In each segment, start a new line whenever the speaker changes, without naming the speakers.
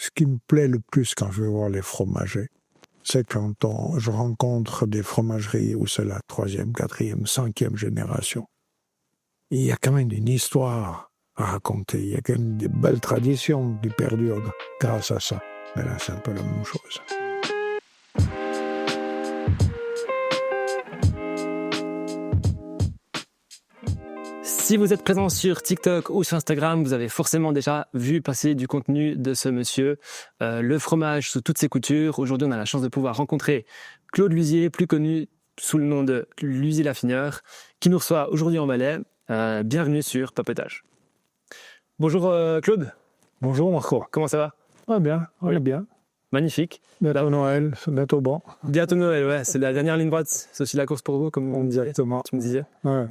Ce qui me plaît le plus quand je vais voir les fromagers, c'est quand je rencontre des fromageries où c'est la 3e, 4e, 5e génération. Et il y a quand même une histoire à raconter. Il y a quand même des belles traditions qui perdurent grâce à ça. Mais là, c'est un peu la même chose.
Si vous êtes présent sur TikTok ou sur Instagram, vous avez forcément déjà vu passer du contenu de ce monsieur, le fromage sous toutes ses coutures. Aujourd'hui, on a la chance de pouvoir rencontrer Claude Luzier, plus connu sous le nom de Luzier l'affineur, qui nous reçoit aujourd'hui en Valais. Bienvenue sur Papotage. Bonjour Claude.
Bonjour Marco.
Comment ça va?
Bien, on est bien.
Magnifique.
Bientôt Noël, c'est bientôt bon.
Bientôt Noël, ouais, c'est la dernière ligne droite. C'est aussi la course pour vous, comme
Exactement.
tu me disais.
Ouais.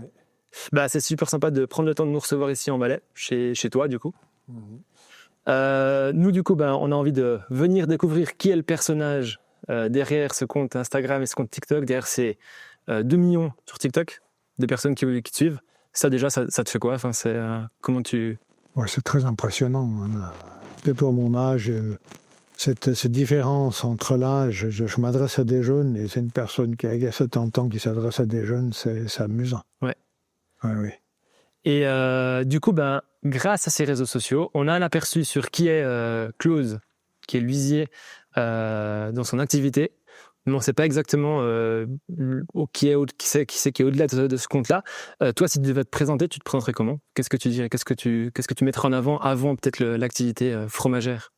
C'est super sympa de prendre le temps de nous recevoir ici en Valais, chez toi du coup. Nous du coup, on a envie de venir découvrir qui est le personnage derrière ce compte Instagram et ce compte TikTok, derrière ces 2 millions sur TikTok de personnes qui te suivent. Ça déjà, ça te fait quoi? Enfin, comment tu...
Ouais, c'est très impressionnant. Hein. Pour mon âge, cette différence entre l'âge, je m'adresse à des jeunes et c'est une personne qui a 70 ans qui s'adresse à des jeunes, c'est amusant.
Ouais.
Ouais, oui.
Et du coup, grâce à ces réseaux sociaux, on a un aperçu sur qui est Claude, qui est Luzier dans son activité. Mais on ne sait pas exactement qui c'est qui est au-delà de ce compte-là. Toi, si tu devais te présenter, tu te présenterais comment? Qu'est-ce que tu dirais? Qu'est-ce que tu mettrais en avant peut-être l'activité fromagère?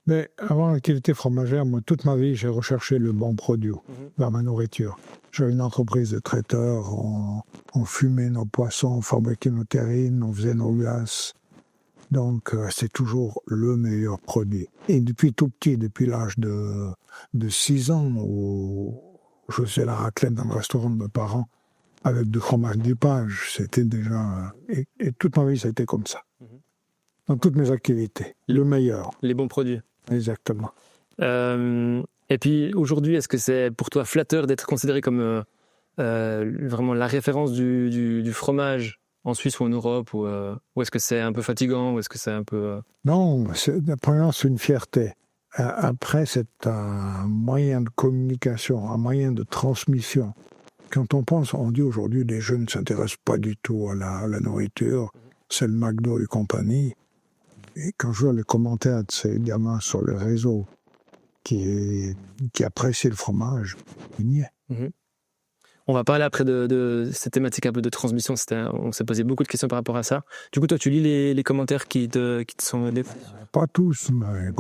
Mais avant l'activité fromagère, moi, toute ma vie, j'ai recherché le bon produit dans ma nourriture. J'avais une entreprise de traiteurs, on fumait nos poissons, on fabriquait nos terrines, on faisait nos glaces. Donc, c'est toujours le meilleur produit. Et depuis tout petit, depuis l'âge de 6 ans, où je faisais la raclette dans le restaurant de mes parents, avec du fromage d'épage, c'était déjà... Et toute ma vie, ça a été comme ça. Dans toutes mes activités, le meilleur.
Les bons produits.
Exactement.
Et puis aujourd'hui, est-ce que c'est pour toi flatteur d'être considéré comme vraiment la référence du fromage en Suisse ou en Europe, ou est-ce que c'est un peu fatigant, ou est-ce que c'est un peu...
Non, premièrement, c'est une fierté. Après, c'est un moyen de communication, un moyen de transmission. Quand on dit aujourd'hui, les jeunes ne s'intéressent pas du tout à la nourriture, c'est le McDo et compagnie. Et quand je vois les commentaires de ces gamins sur le réseau qui apprécient le fromage, il y est.
On va parler après de cette thématique un peu de transmission. On s'est posé beaucoup de questions par rapport à ça. Du coup, toi, tu lis les commentaires qui te sont donnés?
Pas tous, mais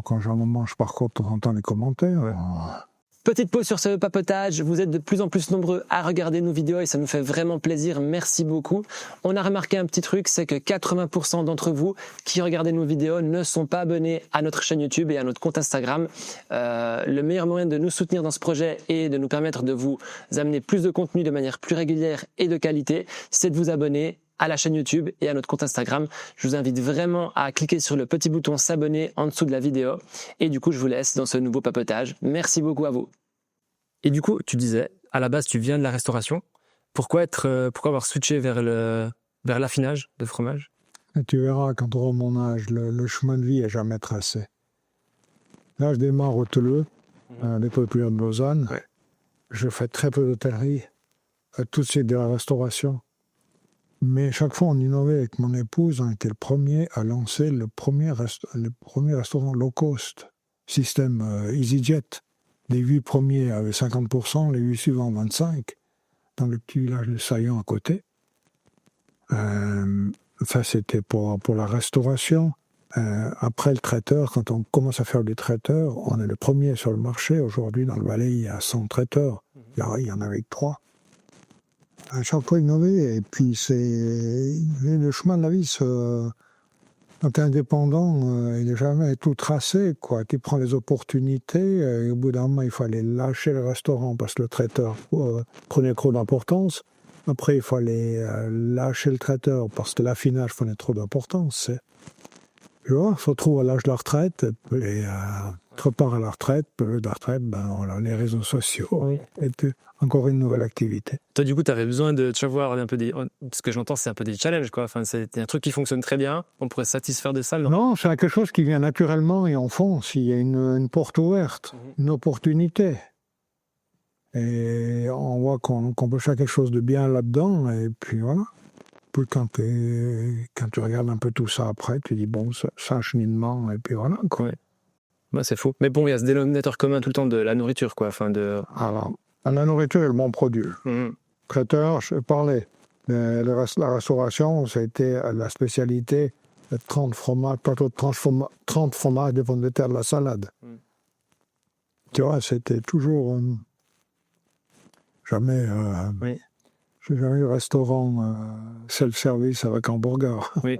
quand j'ai un moment, je parcours de temps en temps les commentaires. Ouais.
Petite pause sur ce papotage. Vous êtes de plus en plus nombreux à regarder nos vidéos et ça nous fait vraiment plaisir. Merci beaucoup. On a remarqué un petit truc, c'est que 80% d'entre vous qui regardez nos vidéos ne sont pas abonnés à notre chaîne YouTube et à notre compte Instagram. Le meilleur moyen de nous soutenir dans ce projet et de nous permettre de vous amener plus de contenu de manière plus régulière et de qualité, c'est de vous abonner à la chaîne YouTube et à notre compte Instagram. Je vous invite vraiment à cliquer sur le petit bouton s'abonner en dessous de la vidéo. Et du coup, je vous laisse dans ce nouveau papotage. Merci beaucoup à vous. Et du coup, tu disais, à la base, tu viens de la restauration. Pourquoi avoir switché vers l'affinage de fromage?
Et tu verras, quand on aura mon âge, le chemin de vie n'est jamais tracé. Là, je démarre au Teleux, les populaires de Lausanne. Ouais. Je fais très peu d'hôtellerie, tout de suite de la restauration. Mais chaque fois, on innovait avec mon épouse. On était le premier à lancer le premier restaurant low cost, système EasyJet. Les 8 premiers avaient 50%, les 8 suivants 25%, dans le petit village de Saillant à côté. Ça, c'était pour la restauration. Après le traiteur, quand on commence à faire des traiteurs, on est le premier sur le marché. Aujourd'hui, dans le Valais, il y a 100 traiteurs. Il y en avait 3. À chaque fois innover, et puis c'est le chemin de la vie. Quand tu es indépendant, il n'est jamais tout tracé, quoi. Tu prends les opportunités, et au bout d'un moment, il fallait lâcher le restaurant parce que le traiteur prenait trop d'importance. Après, il fallait lâcher le traiteur parce que l'affinage prenait trop d'importance. Tu vois, on se retrouve à l'âge de la retraite, et Autre part à la retraite, période de la retraite, voilà, les réseaux sociaux
Oui.
étaient encore une nouvelle activité.
Toi, du coup, tu avais besoin de, tu vois, un peu ce que j'entends, c'est un peu des challenges, quoi. Enfin, c'est un truc qui fonctionne très bien. On pourrait se satisfaire de ça, non?
Non, c'est quelque chose qui vient naturellement et on fonce. Il y a une porte ouverte, une opportunité. Et on voit qu'on peut faire quelque chose de bien là-dedans. Et puis voilà. Puis quand tu regardes un peu tout ça après, tu dis, bon, c'est un cheminement. Et puis voilà, quoi.
Ouais. Bah, c'est fou. Mais bon, il y a ce dénominateur commun tout le temps de la nourriture, quoi. Enfin,
Alors, la nourriture est le bon produit. Traiteur, je parlais. La restauration, ça a été la spécialité de 30 fromages, plutôt 30 fromages de pommes de terre de la salade. Tu vois, c'était toujours jamais.
Oui.
J'ai jamais eu de restaurant self-service avec hamburger.
Oui.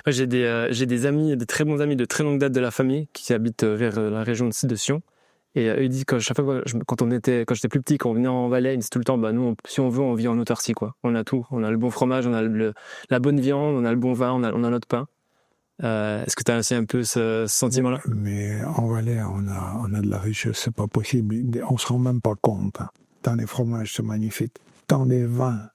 Moi, j'ai des amis, des très bons amis de très longue date de la famille qui habitent vers la région de Sion. Et eux, ils disent que chaque fois, quand j'étais plus petit, quand on venait en Valais, ils disaient tout le temps, nous, si on veut, on vit en autarcie, quoi. On a tout. On a le bon fromage, on a la bonne viande, on a le bon vin, on a notre pain. Est-ce que tu as aussi un peu ce sentiment-là?
Mais en Valais, on a de la richesse, c'est pas possible. On se rend même pas compte. Dans les fromages, c'est magnifique. Dans les vins,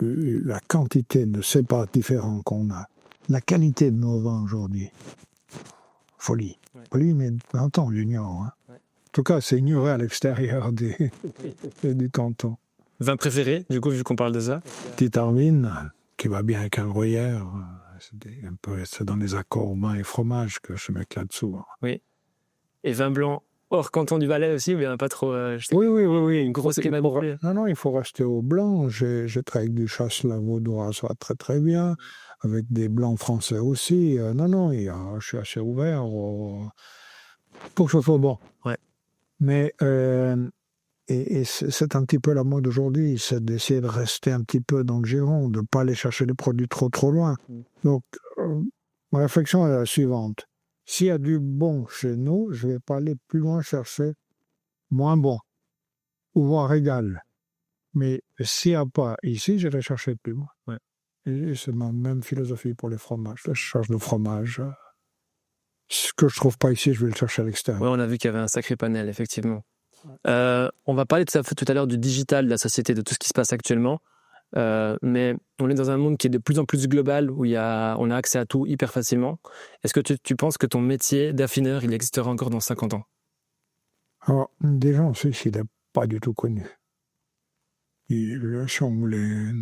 la quantité de cépages différents qu'on a, la qualité de nos vins aujourd'hui, folie. Ouais. Folie, mais dans le temps, on l'ignore. Ouais. En tout cas, c'est ignoré à l'extérieur du canton.
Vin préféré, du coup, vu qu'on parle de ça?
Petite Armine, qui va bien avec un gruyère. C'est dans les accords vin et fromage que je mets là-dessous.
Oui. Et vin blanc hors canton du Valais aussi, ou bien pas trop
Oui.
Une grosse climat.
Non, il faut rester au blanc. J'ai travaillé avec du Chasselas vaudois, ça va très très bien. Avec des blancs français aussi. Je suis assez ouvert pour que ce soit bon.
Ouais.
Mais c'est un petit peu la mode aujourd'hui, c'est d'essayer de rester un petit peu dans le giron, de ne pas aller chercher les produits trop loin. Donc, ma réflexion est la suivante. S'il y a du bon chez nous, je ne vais pas aller plus loin chercher moins bon, ou voire égal. Mais s'il n'y a pas ici, je vais chercher plus loin.
Ouais.
Et c'est ma même philosophie pour les fromages. Je cherche le fromage. Ce que je ne trouve pas ici, je vais le chercher à l'extérieur.
Oui, on a vu qu'il y avait un sacré panel, effectivement. On va parler de ça tout à l'heure, du digital, de la société, de tout ce qui se passe actuellement. Mais on est dans un monde qui est de plus en plus global, où on a accès à tout hyper facilement. Est-ce que tu penses que ton métier d'affineur, il existera encore dans 50 ans?
Alors, déjà, on sait qu'il n'est pas du tout connu. Si on voulait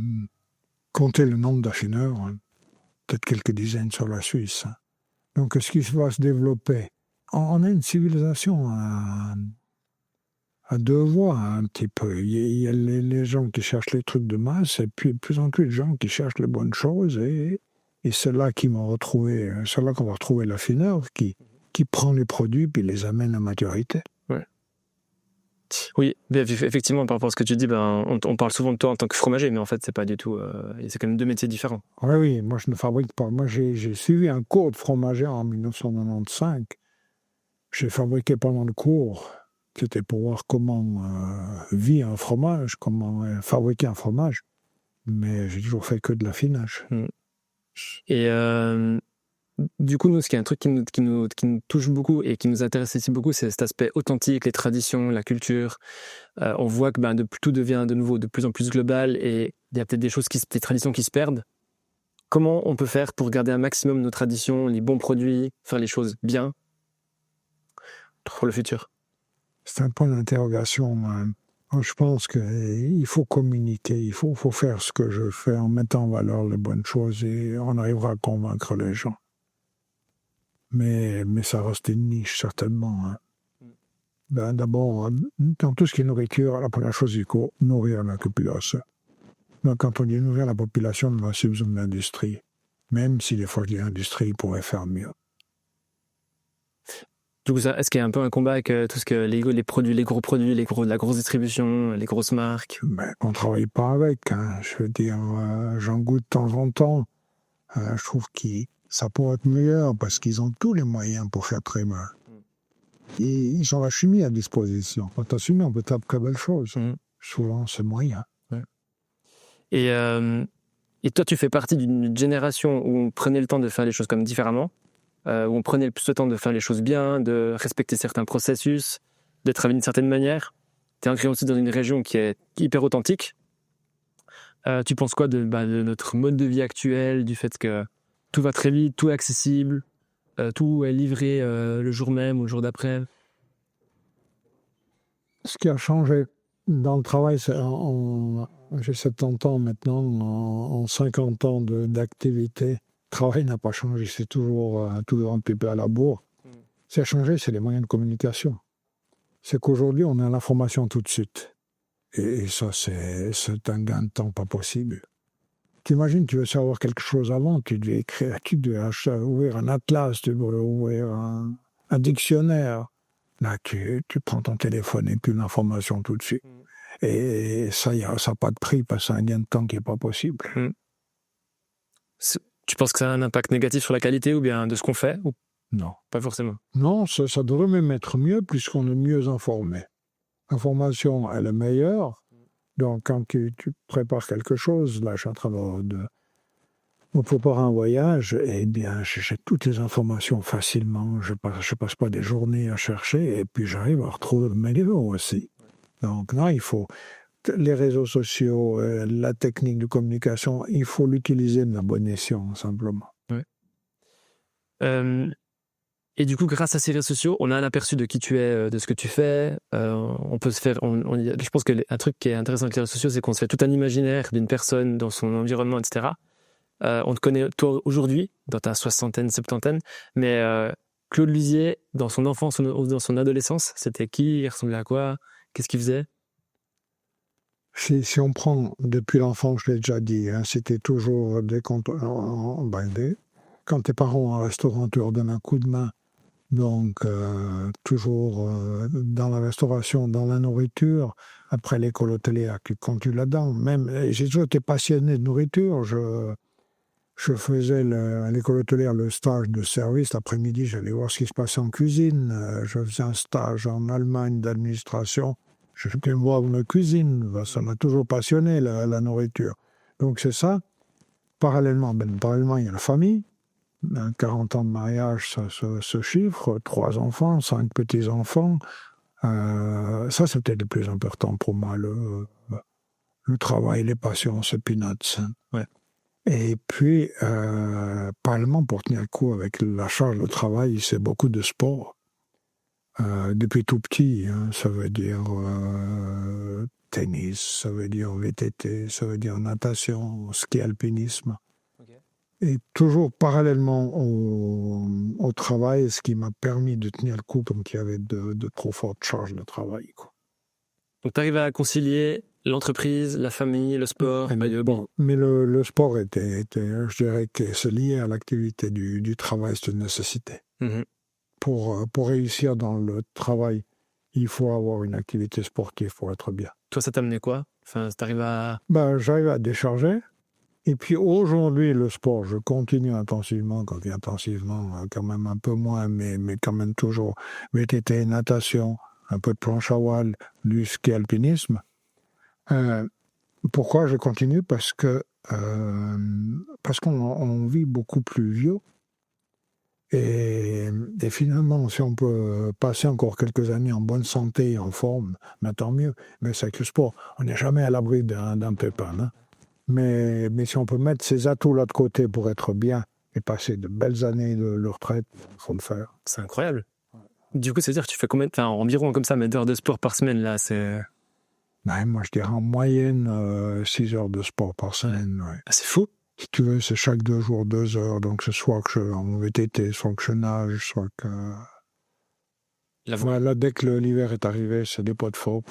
compter le nombre d'affineurs, peut-être quelques dizaines sur la Suisse. Donc, ce qui va se développer, on a une civilisation à deux voies, un petit peu. Il y a les gens qui cherchent les trucs de masse, et puis de plus en plus de gens qui cherchent les bonnes choses, et c'est là qu'on va retrouver l'affineur qui prend les produits puis les amène à maturité.
Ouais. Oui, effectivement, par rapport à ce que tu dis, on parle souvent de toi en tant que fromager, mais en fait, c'est pas du tout. C'est quand même deux métiers différents.
Oui, moi je ne fabrique pas. Moi j'ai suivi un cours de fromager en 1995. J'ai fabriqué pendant le cours. C'était pour voir comment vit un fromage, comment fabriquer un fromage. Mais j'ai toujours fait que de l'affinage.
Et du coup, nous, ce qui est un truc qui nous touche beaucoup et qui nous intéresse ici beaucoup, c'est cet aspect authentique, les traditions, la culture. On voit que tout devient de nouveau de plus en plus global et il y a peut-être des traditions qui se perdent. Comment on peut faire pour garder un maximum nos traditions, les bons produits, faire les choses bien pour le futur?
C'est un point d'interrogation. Je pense qu'il faut communiquer, il faut faire ce que je fais en mettant en valeur les bonnes choses et on arrivera à convaincre les gens. Mais ça reste une niche, certainement. D'abord, dans tout ce qui est nourriture, la première chose, il faut nourrir la population. Donc, quand on dit nourrir la population, on a aussi besoin de l'industrie. Même si des fois, l'industrie pourrait faire mieux.
Du coup, est-ce qu'il y a un peu un combat avec tout ce que les gros produits, la grosse distribution, les grosses marques?
On ne travaille pas avec. Je veux dire, j'en goûte de temps en temps. Je trouve que ça pourrait être meilleur parce qu'ils ont tous les moyens pour faire très mal. Et ils ont la chimie à disposition. Quand la chimie, on peut faire très belles choses. Souvent, c'est moyen.
Ouais. Et toi, tu fais partie d'une génération où on prenait le temps de faire les choses comme différemment. où on prenait le plus de temps de faire les choses bien, de respecter certains processus, de travailler d'une certaine manière. Tu es ancré aussi dans une région qui est hyper authentique. Tu penses quoi de notre mode de vie actuel, du fait que tout va très vite, tout est accessible, tout est livré le jour même ou le jour d'après?
Ce qui a changé dans le travail, j'ai 70 ans maintenant, en 50 ans d'activité, le travail n'a pas changé, c'est toujours un petit peu à la bourre. Ce qui a changé, c'est les moyens de communication. C'est qu'aujourd'hui, on a l'information tout de suite. Et ça, c'est un gain de temps pas possible. T'imagines, tu veux savoir quelque chose avant, tu devais écrire, tu devais ouvrir un atlas, tu devais ouvrir un dictionnaire. Là, tu prends ton téléphone et puis l'information tout de suite. Et ça n'a pas de prix parce que c'est un gain de temps qui n'est pas possible.
Tu penses que ça a un impact négatif sur la qualité ou bien de ce qu'on fait ou
Non.
pas forcément?
Non, ça devrait même être mieux puisqu'on est mieux informé. L'information, elle est meilleure. Donc, quand tu prépares quelque chose, là, je suis en train de préparer un voyage, eh bien, j'ai toutes les informations facilement. Je passe pas des journées à chercher et puis j'arrive à retrouver le meilleur aussi. Donc, là, il faut les réseaux sociaux, la technique de communication, il faut l'utiliser de la bonne escient, simplement.
Ouais. Et du coup, grâce à ces réseaux sociaux, on a un aperçu de qui tu es, de ce que tu fais. On peut se faire. Je pense qu'un truc qui est intéressant avec les réseaux sociaux, c'est qu'on se fait tout un imaginaire d'une personne dans son environnement, etc. On te connaît, toi, aujourd'hui, dans ta soixantaine, septantaine, mais Claude Luzier, dans son enfance ou dans son adolescence, c'était qui? Il ressemblait à quoi? Qu'est-ce qu'il faisait?
Si on prend depuis l'enfant, je l'ai déjà dit, hein, c'était toujours quand tes parents ont un restaurant, tu leur donnes un coup de main. Donc, toujours dans la restauration, dans la nourriture. Après l'école hôtelière, tu continues là-dedans. J'ai toujours été passionné de nourriture. Je faisais à l'école hôtelière le stage de service. L'après-midi, j'allais voir ce qui se passait en cuisine. Je faisais un stage en Allemagne d'administration. Je vais voir une cuisine. Ça m'a toujours passionné, la nourriture. Donc, c'est ça. Parallèlement, il y a la famille. 40 ans de mariage, ça se chiffre. 3 enfants, 5 petits-enfants. Ça, c'est peut-être le plus important pour moi. Le travail, les passions, c'est peanuts.
Ouais.
Et puis, parallèlement, pour tenir le coup avec la charge de travail, c'est beaucoup de sport. Depuis tout petit, hein, ça veut dire tennis, ça veut dire VTT, ça veut dire natation, ski alpinisme. Okay. Et toujours parallèlement au travail, ce qui m'a permis de tenir le coup comme qu'il y avait de trop fortes charges de travail, quoi.
Donc, tu arrives à concilier l'entreprise, la famille, le sport.
Mais le sport était, je dirais que c'est lié à l'activité du travail, c'est une nécessité. Mm-hmm. Pour réussir dans le travail, il faut avoir une activité sportive pour être bien.
Toi, ça t'a amené quoi? Enfin, t'arrives à...
J'arrive à décharger. Et puis aujourd'hui, le sport, je continue intensivement, quand même un peu moins, mais quand même toujours. VTT, natation, un peu de planche à voile, du ski alpinisme. Pourquoi je continue? Parce qu'on vit beaucoup plus vieux. Et finalement, si on peut passer encore quelques années en bonne santé, en forme, tant mieux. Mais c'est avec le sport. On n'est jamais à l'abri d'un pépin. Hein. Mais si on peut mettre ces atouts-là de côté pour être bien et passer de belles années de retraite, il faut le faire.
C'est incroyable. Du coup, c'est-à-dire que tu fais environ comme ça, d'heures de sport par semaine, là, c'est...
Moi, je dirais en moyenne 6 heures de sport par semaine. Ouais.
Ah, c'est fou.
Si tu veux, c'est chaque 2 jours, 2 heures. Donc, c'est soit que je en VTT, soit que je nage, soit que... Là, dès que l'hiver est arrivé, c'est des pots de faux.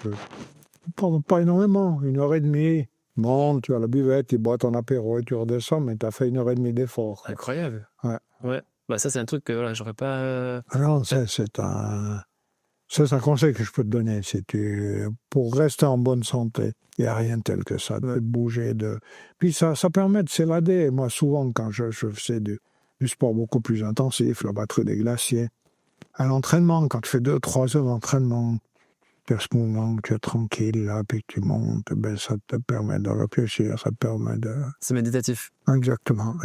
Pas énormément, 1h30. Bon, tu as la buvette, tu bois ton apéro et tu redescends, mais tu as fait 1h30 d'effort.
Incroyable.
Ouais.
Ça, c'est un truc que j'aurais pas...
Non, c'est un conseil que je peux te donner. Pour rester en bonne santé, il n'y a rien tel que ça, de bouger. Puis ça permet de s'évader. Moi, souvent, quand je faisais du sport beaucoup plus intensif, la batterie des glaciers, à l'entraînement, quand tu fais 2-3 heures d'entraînement, à ce moment que tu es tranquille, là, puis que tu montes, ben, ça te permet de réfléchir, ça te permet de...
C'est méditatif.
Exactement.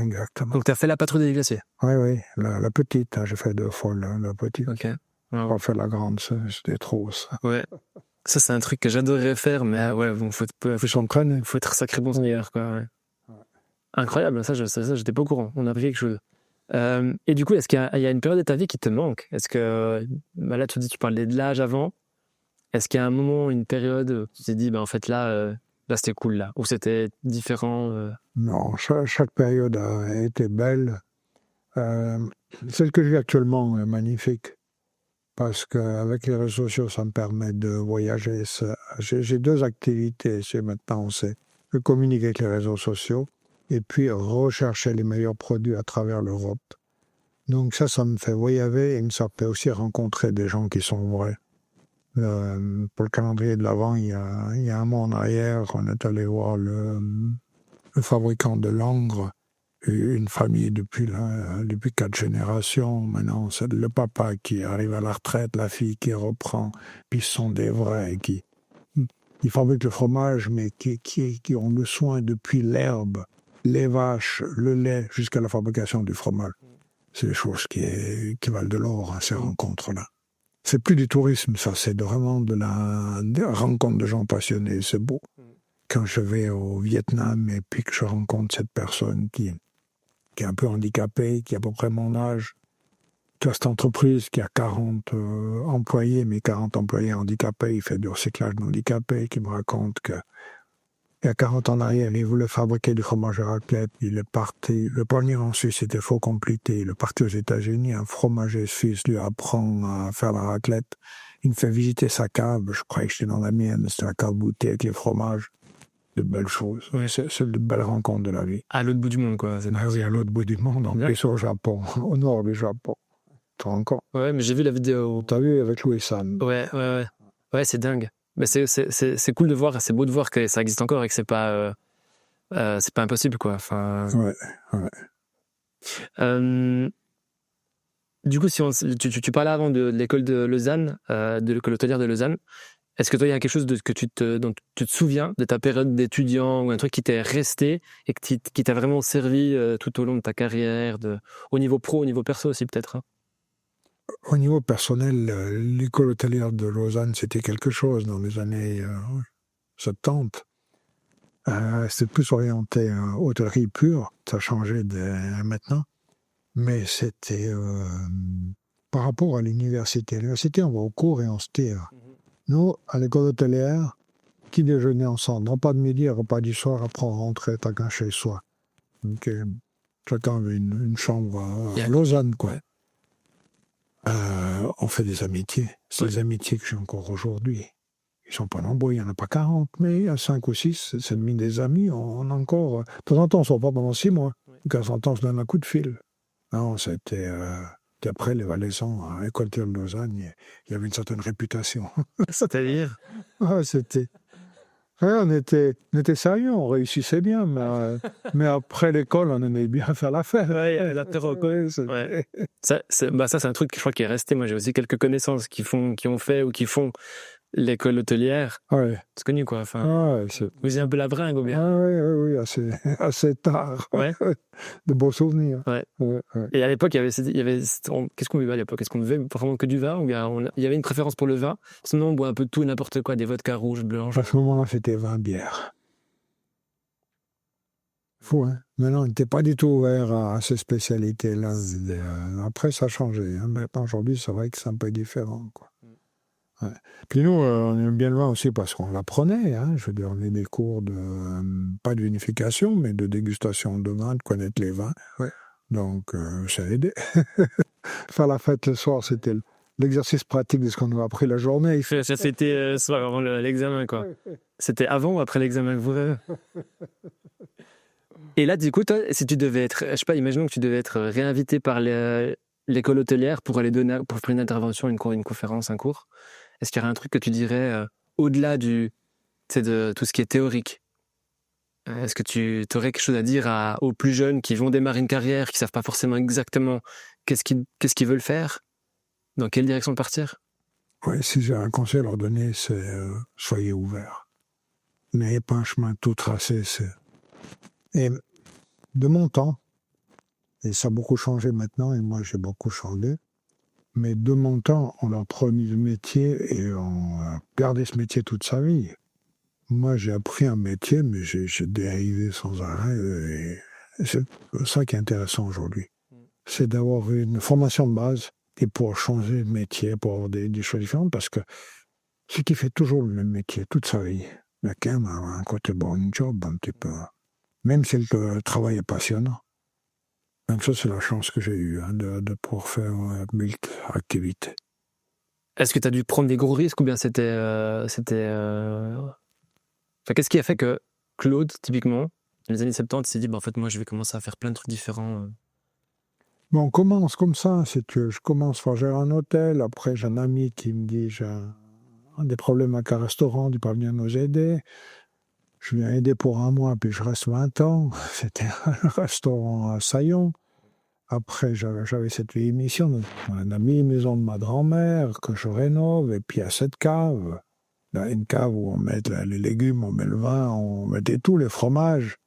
Donc, tu as fait la patrouille des glaciers?
Oui, la petite, hein, j'ai fait 2 fois la petite.
Ok.
Wow. Pas fait la grande, c'était trop, ça.
Ouais. Ça, c'est un truc que j'adorerais faire, mais ouais, bon, faut être sacré bon skieur, quoi. Ouais. Incroyable, ça, j'étais pas au courant. On a appris quelque chose. Et du coup, est-ce qu'il y a une période de ta vie qui te manque? Est-ce que, là, tu parlais de l'âge avant. Est-ce qu'il y a un moment, une période où tu t'es dit, en fait, là c'était cool, là, ou c'était différent
Non, chaque période a été belle. Celle que je vis actuellement est magnifique, parce qu'avec les réseaux sociaux, ça me permet de voyager. J'ai 2 activités maintenant, c'est de communiquer avec les réseaux sociaux et puis rechercher les meilleurs produits à travers l'Europe. Donc ça me fait voyager et ça peut aussi rencontrer des gens qui sont vrais. Pour le calendrier de l'Avent, il y a un mois en arrière, on est allé voir le fabricant de langres, une famille depuis 4 générations. Maintenant, c'est le papa qui arrive à la retraite, la fille qui reprend, puis ce sont des vrais qui fabriquent le fromage, mais qui ont le soin depuis l'herbe, les vaches, le lait, jusqu'à la fabrication du fromage. C'est des choses qui valent de l'or, hein, ces rencontres-là. C'est plus du tourisme, ça, c'est vraiment de la rencontre de gens passionnés, c'est beau. Quand je vais au Vietnam et puis que je rencontre cette personne qui est un peu handicapée, qui a à peu près mon âge, tu as cette entreprise qui a 40 employés, mais 40 employés handicapés, il fait du recyclage d'handicapés, qui me raconte qu'il y a 40 ans en arrière, il voulait fabriquer du fromage à raclette, il est parti, le premier en Suisse était trop compliqué, il est parti aux États-Unis, un fromager suisse lui apprend à faire la raclette, il me fait visiter sa cave, je croyais que j'étais dans la mienne, c'était la cave bouteille avec les fromages, de belles choses, oui, c'est de belles rencontres de la vie.
À l'autre bout du monde, quoi.
Oui, à l'autre bout du monde, en plus au Japon, au nord du Japon. Tu te rends compte?
Ouais, mais j'ai vu la vidéo.
T'as vu avec Louis Sam?
Ouais, c'est dingue. Mais c'est cool de voir, c'est beau de voir que ça existe encore et que c'est pas impossible, quoi. Enfin.
Ouais.
Du coup, si tu parlais avant de l'école de Lausanne, de l'école hôtelière de Lausanne, est-ce que toi, il y a quelque chose dont tu te souviens de ta période d'étudiant ou un truc qui t'est resté et qui t'a vraiment servi tout au long de ta carrière, au niveau pro, au niveau perso aussi peut-être, hein?
Au niveau personnel, l'école hôtelière de Lausanne, c'était quelque chose dans les années 70. C'était plus orienté hôtellerie pure, ça a changé maintenant, mais c'était par rapport à l'université. À l'université, on va au cours et on se tire. Nous, à l'école hôtelière, qui déjeunait ensemble, repas de midi, repas du soir, après on rentrait chacun chez soi. Donc, chacun avait une chambre à Lausanne, quoi. On fait des amitiés. C'est des amitiés que j'ai encore aujourd'hui. Ils ne sont pas nombreux, il n'y en a pas 40, mais il y a 5 ou 6, c'est devenu des amis. On a encore... De temps en temps, on ne se voit pas pendant 6 mois. De temps en temps, on se donne un coup de fil. Non, c'était... Après, les Valaisans, à l'école de Lausanne, il y avait une certaine réputation.
C'est-à-dire?
C'était... Ouais, on était sérieux, on réussissait bien, mais après l'école, on aimait bien faire la fête.
Ouais, l'apéro. Ouais. Ça, c'est un truc, je crois, qui est resté. Moi, j'ai aussi quelques connaissances qui ont fait ou qui font l'école hôtelière.
Ouais.
C'est connu, quoi. Enfin, vous êtes un peu la bringue, ou bien?
Oui, assez tard.
Ouais.
De beaux souvenirs.
Ouais. Et à l'époque, qu'est-ce qu'on buvait à l'époque? Est-ce qu'on buvait vraiment que du vin, ou bien il y avait une préférence pour le vin? Sinon, on boit un peu de tout et n'importe quoi, des vodkas rouges, blanches.
À ce moment-là, c'était 20 bières. Fou, hein? Maintenant, on n'était pas du tout ouvert à ces spécialités-là. Après, ça a changé. Hein? Maintenant, aujourd'hui, c'est vrai que c'est un peu différent, quoi. Ouais. Puis nous, on aime bien le vin aussi parce qu'on l'apprenait. Hein? Je veux dire, on avait des cours pas de vinification, mais de dégustation de vin, de connaître les vins. Ouais. Donc, ça a aidé. Faire la fête le soir, c'était l'exercice pratique de ce qu'on nous a appris la journée.
Ça, c'était soir avant l'examen, quoi. C'était avant ou après l'examen que vous avez? Et là, du coup, toi, si tu devais être, je sais pas, imaginons que tu devais être réinvité par l'école hôtelière pour aller pour faire une intervention, une conférence, un cours. Est-ce qu'il y aurait un truc que tu dirais au-delà de tout ce qui est théorique? Est-ce que tu aurais quelque chose à dire aux plus jeunes qui vont démarrer une carrière, qui savent pas forcément exactement qu'est-ce qu'ils veulent faire, dans quelle direction partir?
Ouais, si j'ai un conseil à leur donner, c'est soyez ouverts. N'ayez pas un chemin tout tracé. Et de mon temps, et ça a beaucoup changé maintenant, et moi j'ai beaucoup changé, mais de mon temps, on a appris le métier et on a gardé ce métier toute sa vie. Moi, j'ai appris un métier, mais j'ai dérivé sans arrêt. Et c'est ça qui est intéressant aujourd'hui. C'est d'avoir une formation de base et pour changer de métier, pour avoir des choses différentes, parce que ce qui fait toujours le même métier toute sa vie, il y a quand même un côté boring job un petit peu, même si le travail est passionnant. Donc ça, c'est la chance que j'ai eue, de pouvoir faire 1000 activités.
Est-ce que tu as dû prendre des gros risques ou bien c'était... Enfin, qu'est-ce qui a fait que Claude, typiquement, dans les années 70, il s'est dit, en fait, moi, je vais commencer à faire plein de trucs différents.
Bon, on commence comme ça, si tu veux. Je commence par gérer un hôtel, après j'ai un ami qui me dit, j'ai des problèmes avec un restaurant, tu peux venir nous aider. Je viens aider pour un mois, puis je reste 20 ans. C'était un restaurant à Saillon. Après, j'avais cette vieille mission. On a mis une maison de ma grand-mère que je rénove, et puis il y a cette cave. Là, une cave où on met les légumes, on met le vin, on mettait tous les fromages.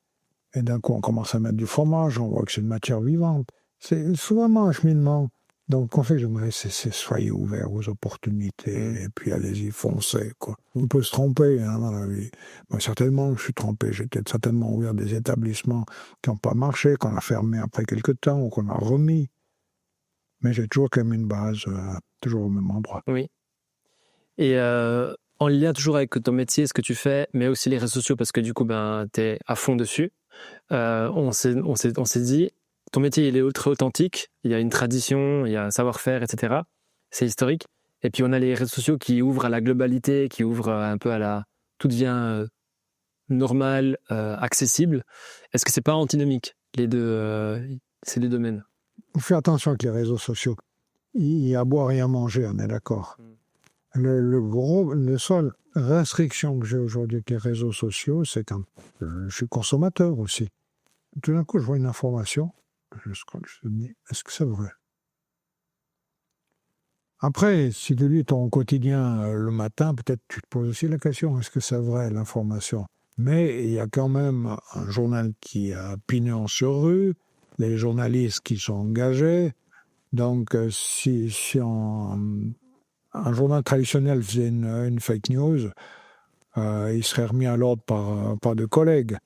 Et d'un coup, on commence à mettre du fromage, on voit que c'est une matière vivante. C'est vraiment un cheminement. Donc, le conseil que j'aimerais, c'est soyez ouverts aux opportunités, et puis allez-y, foncez, quoi. On peut se tromper dans la vie. Moi, certainement, je suis trompé. J'ai peut-être certainement ouvert des établissements qui n'ont pas marché, qu'on a fermé après quelques temps, ou qu'on a remis. Mais j'ai toujours quand même une base, toujours au même endroit.
Oui. Et en lien toujours avec ton métier, ce que tu fais, mais aussi les réseaux sociaux, parce que du coup, tu es à fond dessus. On s'est dit, ton métier, il est ultra authentique, il y a une tradition, il y a un savoir-faire, etc. C'est historique. Et puis, on a les réseaux sociaux qui ouvrent à la globalité, qui ouvrent un peu à la... Tout devient normal, accessible. Est-ce que c'est pas antinomique, les deux, ces deux domaines?
Fais attention avec les réseaux sociaux. Il y a à boire et à manger, on est d'accord. Le seule restriction que j'ai aujourd'hui avec les réseaux sociaux, c'est que je suis consommateur aussi. Tout d'un coup, je vois une information, je me dis, est-ce que c'est vrai? Après, si tu lis ton quotidien le matin, peut-être tu te poses aussi la question, est-ce que c'est vrai l'information? Mais il y a quand même un journal qui a pignon sur rue, les journalistes qui sont engagés. Donc, si un journal traditionnel faisait une fake news, il serait remis à l'ordre par des collègues.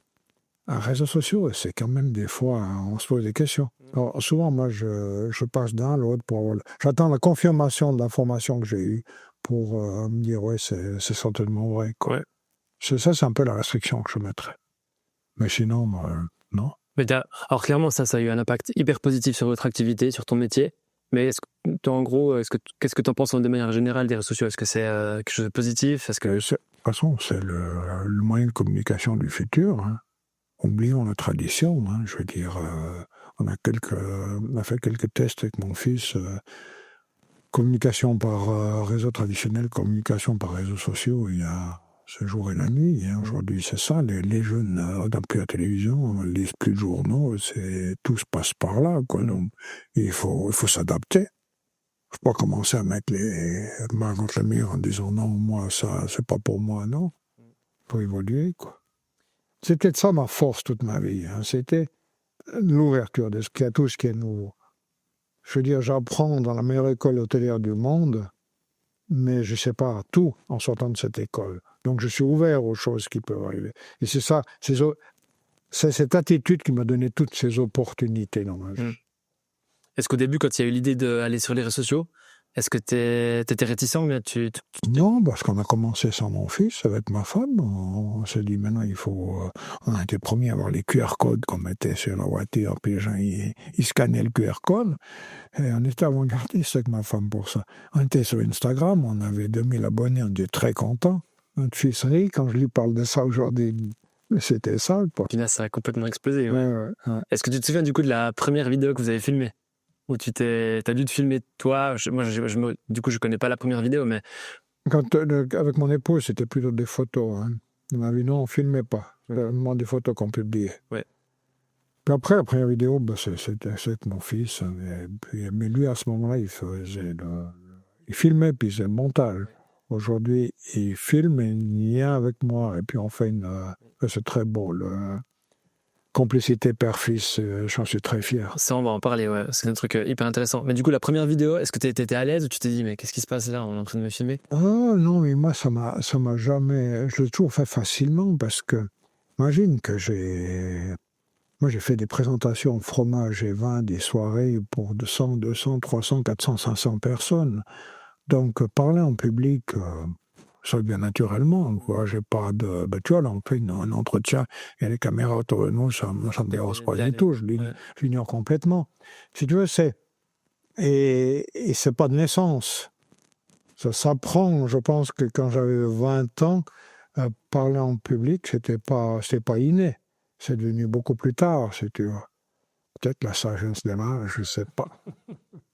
Un réseau social, c'est quand même des fois, on se pose des questions. Alors, souvent, moi, je passe d'un à l'autre j'attends la confirmation de l'information que j'ai eue pour me dire, ouais, c'est certainement vrai, quoi.
Ouais.
Ça, c'est un peu la restriction que je mettrais. Mais sinon, non.
Mais alors clairement, ça a eu un impact hyper positif sur votre activité, sur ton métier. Mais en gros, qu'est-ce que tu en penses de manière générale des réseaux sociaux? Est-ce que c'est quelque chose de positif?
De toute façon, c'est le moyen de communication du futur. Hein. Oublions la tradition. Hein. Je veux dire, on a fait quelques tests avec mon fils. Communication par réseau traditionnel, communication par réseaux sociaux, il y a ce jour et la nuit. Hein. Aujourd'hui, c'est ça. Les jeunes n'ont plus la télévision, ne lisent plus de journaux. Tout se passe par là. Quoi. Donc, il faut s'adapter. Il ne faut pas commencer à mettre les mains contre le mur en disant non, moi, ça, c'est pas pour moi, non. Il faut évoluer, quoi. C'est peut-être ça ma force toute ma vie. Hein. C'était l'ouverture à tout ce qui est nouveau. Je veux dire, j'apprends dans la meilleure école hôtelière du monde, mais je ne sais pas tout en sortant de cette école. Donc, je suis ouvert aux choses qui peuvent arriver. Et c'est ça, c'est cette attitude qui m'a donné toutes ces opportunités dans ma vie.
Est-ce qu'au début, quand il y a eu l'idée d'aller sur les réseaux sociaux, est-ce que tu étais réticent ou bien
Non, parce qu'on a commencé sans mon fils, avec ma femme. On s'est dit, maintenant, il faut... on a été premiers à avoir les QR codes qu'on mettait sur la voiture, puis les gens, ils scannaient le QR code. Et on était avant-gardiste avec ma femme pour ça. On était sur Instagram, on avait 2000 abonnés, on était très contents. Notre fils rit quand je lui parle de ça aujourd'hui. C'était ça, quoi.
Puis là, ça a complètement explosé. Ouais.
Ouais.
Est-ce que tu te souviens du coup de la première vidéo que vous avez filmée? Où t'as dû te filmer toi? Du coup, je connais pas la première vidéo, mais...
Avec mon épouse, c'était plutôt des photos. Hein. On m'a dit non, on ne filmait pas. C'était vraiment des photos qu'on publiait.
Ouais.
Puis après, la première vidéo, c'était avec mon fils. Mais lui, à ce moment-là, Il filmait, puis c'est le montage. Aujourd'hui, il filme et il vient avec moi. Et puis on fait c'est très beau, complicité père-fils, j'en suis très fier.
Ça, on va en parler, ouais. C'est un truc hyper intéressant. Mais du coup, la première vidéo, est-ce que tu étais à l'aise ou tu t'es dit, mais qu'est-ce qui se passe là? On est en train de me filmer?
Ah non, mais moi, ça m'a jamais... Je l'ai toujours fait facilement parce que, imagine que moi, j'ai fait des présentations fromage et vin, des soirées pour 100, 200, 300, 400, 500 personnes. Donc, parler en public, ça vient naturellement. Quoi. J'ai pas de... Ben, tu vois, là, on fait un entretien, il y a les caméras autour de nous, ça me dérange pas du tout, je l'ignore complètement. Si tu veux, et c'est pas de naissance. Ça s'apprend. Je pense que quand j'avais 20 ans, parler en public, c'était pas inné. C'est devenu beaucoup plus tard, si tu veux. Peut-être la sagesse des mages, je sais pas.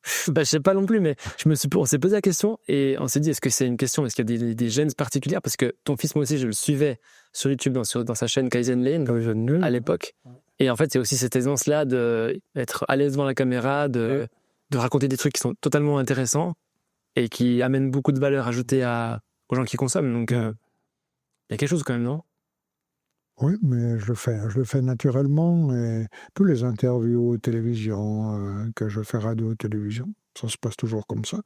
Je sais pas non plus, mais on s'est posé la question et on s'est dit, est-ce que c'est une question, est-ce qu'il y a des gènes particulières? Parce que ton fils, moi aussi, je le suivais sur YouTube, dans sa chaîne Kaizen Lane, à l'époque. Et en fait, c'est aussi cette aisance-là d'être à l'aise devant la caméra, de raconter des trucs qui sont totalement intéressants et qui amènent beaucoup de valeur ajoutée aux gens qui consomment. Donc, il y a quelque chose quand même, non?
Oui, mais je le fais naturellement. Et tous les interviews télévision, que je fais radio-télévision, ça se passe toujours comme ça.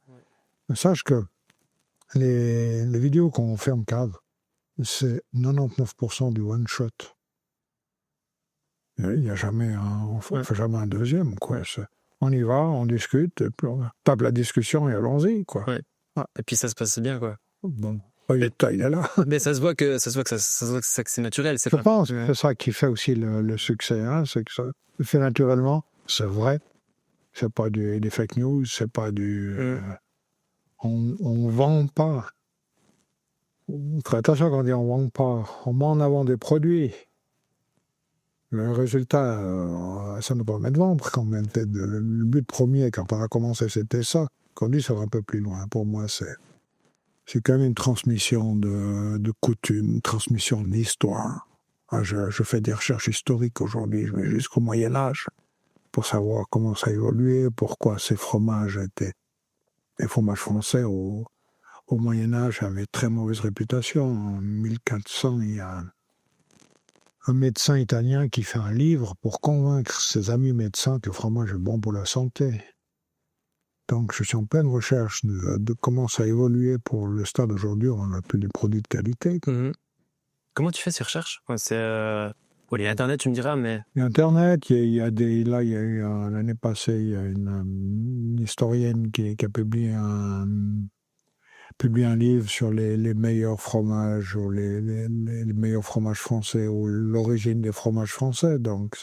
Mais sache que les vidéos qu'on fait en cave, c'est 99% du one-shot. Il n'y a jamais on fait jamais un deuxième, quoi. On y va, on discute, et puis on tape la discussion et allons-y, quoi.
Ouais. Et puis ça se passe bien, quoi.
Bon. Il est là.
Mais ça se voit que c'est naturel.
Je pense que c'est ça qui fait aussi le succès. Hein, c'est que ça se fait naturellement, c'est vrai. C'est pas des fake news, c'est pas on vend pas. Très attention quand on dit on vend pas. On met en avant des produits. Le résultat, ça nous permet de vendre quand même. Le but premier, quand on a commencé, c'était ça. Qu'on dit, ça va un peu plus loin. Pour moi, c'est quand même une transmission de coutumes, une transmission d'histoire. Je fais des recherches historiques aujourd'hui, je vais jusqu'au Moyen-Âge, pour savoir comment ça a évolué, pourquoi ces fromages étaient... Les fromages français, au Moyen-Âge, avaient très mauvaise réputation. En 1400, il y a un médecin italien qui fait un livre pour convaincre ses amis médecins que le fromage est bon pour la santé. Donc, je suis en pleine recherche de comment ça a évolué pour le stade aujourd'hui. On n'a plus des produits de qualité.
Comment tu fais ces recherches? C'est il y a Internet, tu me diras, mais...
Il y a Internet, il y a eu, l'année passée, il y a une historienne qui a publié un livre sur les meilleurs fromages, ou les meilleurs fromages français, ou l'origine des fromages français. Donc,